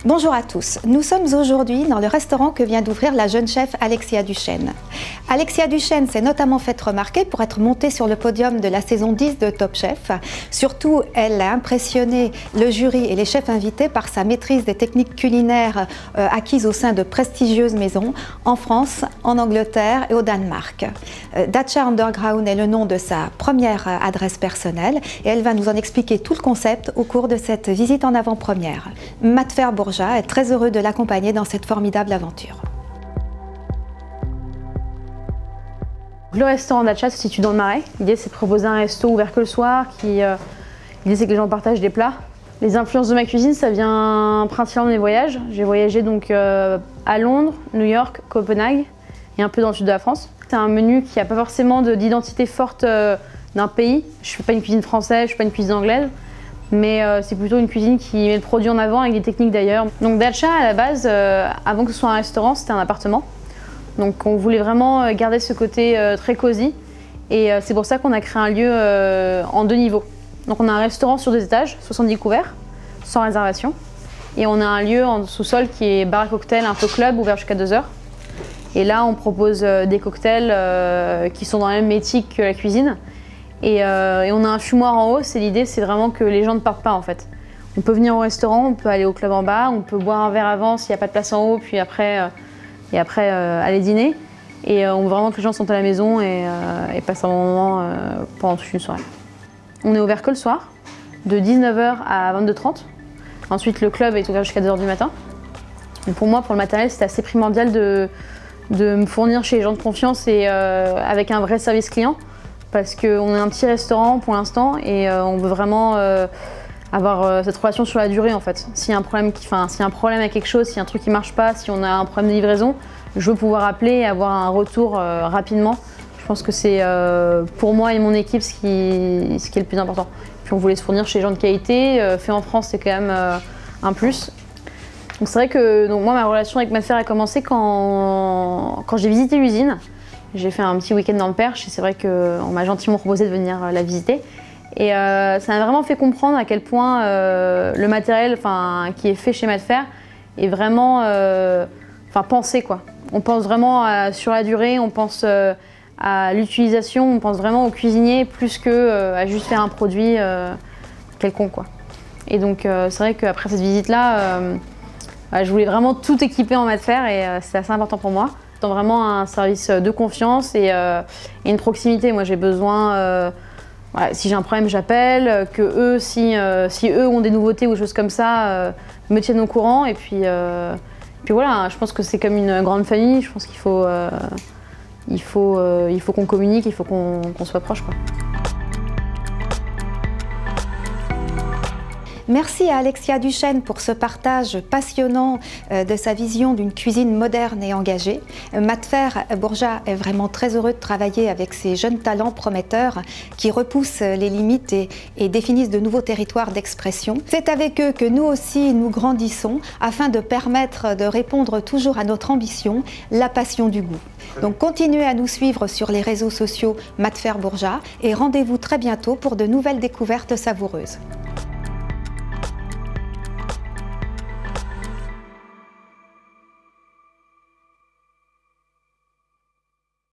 Bonjour à tous, nous sommes aujourd'hui dans le restaurant que vient d'ouvrir la jeune chef Alexia Duchesne. Alexia Duchesne s'est notamment faite remarquer pour être montée sur le podium de la saison 10 de Top Chef. Surtout, elle a impressionné le jury et les chefs invités par sa maîtrise des techniques culinaires acquises au sein de prestigieuses maisons en France, en Angleterre et au Danemark. Dacha Underground est le nom de sa première adresse personnelle et elle va nous en expliquer tout le concept au cours de cette visite en avant-première. Matfer Bourja est très heureux de l'accompagner dans cette formidable aventure. Le restaurant Dacha se situe dans le Marais. L'idée c'est de proposer un resto ouvert que le soir. L'idée c'est que les gens partagent des plats. Les influences de ma cuisine, ça vient principalement de mes voyages. J'ai voyagé donc à Londres, New York, Copenhague et un peu dans le sud de la France. C'est un menu qui n'a pas forcément d'identité forte d'un pays. Je ne fais pas une cuisine française, je ne fais pas une cuisine anglaise. Mais c'est plutôt une cuisine qui met le produit en avant avec des techniques d'ailleurs. Donc Dacha, à la base, avant que ce soit un restaurant, c'était un appartement. Donc on voulait vraiment garder ce côté très cosy. Et c'est pour ça qu'on a créé un lieu en 2 niveaux. Donc on a un restaurant sur 2 étages, 70 couverts, sans réservation. Et on a un lieu en sous-sol qui est bar à cocktail, un peu club, ouvert jusqu'à 2 heures. Et là, on propose des cocktails qui sont dans la même éthique que la cuisine. Et on a un fumoir en haut, l'idée c'est vraiment que les gens ne partent pas en fait. On peut venir au restaurant, on peut aller au club en bas, on peut boire un verre avant s'il n'y a pas de place en haut, puis après, aller dîner. Et on veut vraiment que les gens sont à la maison et passent un bon moment pendant toute une soirée. On est ouvert que le soir, de 19 h à 22 h 30. Ensuite le club est ouvert jusqu'à 2 h du matin. Et pour moi, pour le matériel, c'est assez primordial de me fournir chez les gens de confiance et avec un vrai service client. Parce qu'on est un petit restaurant pour l'instant et on veut vraiment avoir cette relation sur la durée en fait. S'il y a un problème, s'il y a un problème avec quelque chose, s'il y a un truc qui ne marche pas, si on a un problème de livraison, je veux pouvoir appeler et avoir un retour rapidement. Je pense que c'est pour moi et mon équipe ce qui est le plus important. Puis on voulait se fournir chez les gens de qualité, fait en France c'est quand même un plus. Donc c'est vrai que moi ma relation avec Matfer a commencé quand j'ai visité l'usine. J'ai fait un petit week-end dans le Perche et c'est vrai qu'on m'a gentiment proposé de venir la visiter. Et ça m'a vraiment fait comprendre à quel point le matériel qui est fait chez Matfer est vraiment pensé quoi. On pense vraiment sur la durée, on pense à l'utilisation, on pense vraiment au cuisinier plus qu'à juste faire un produit quelconque quoi. Et donc c'est vrai qu'après cette visite-là, je voulais vraiment tout équiper en Matfer et c'est assez important pour moi. C'est vraiment un service de confiance et une proximité. Moi j'ai besoin, si j'ai un problème j'appelle, que eux, si eux ont des nouveautés ou des choses comme ça, me tiennent au courant. Et puis voilà, je pense que c'est comme une grande famille, je pense qu'il faut qu'on communique, il faut qu'on soit proche quoi. Merci à Alexia Duchesne pour ce partage passionnant de sa vision d'une cuisine moderne et engagée. Matfer Bourja est vraiment très heureux de travailler avec ces jeunes talents prometteurs qui repoussent les limites et définissent de nouveaux territoires d'expression. C'est avec eux que nous aussi nous grandissons afin de permettre de répondre toujours à notre ambition, la passion du goût. Donc continuez à nous suivre sur les réseaux sociaux Matfer Bourja et rendez-vous très bientôt pour de nouvelles découvertes savoureuses.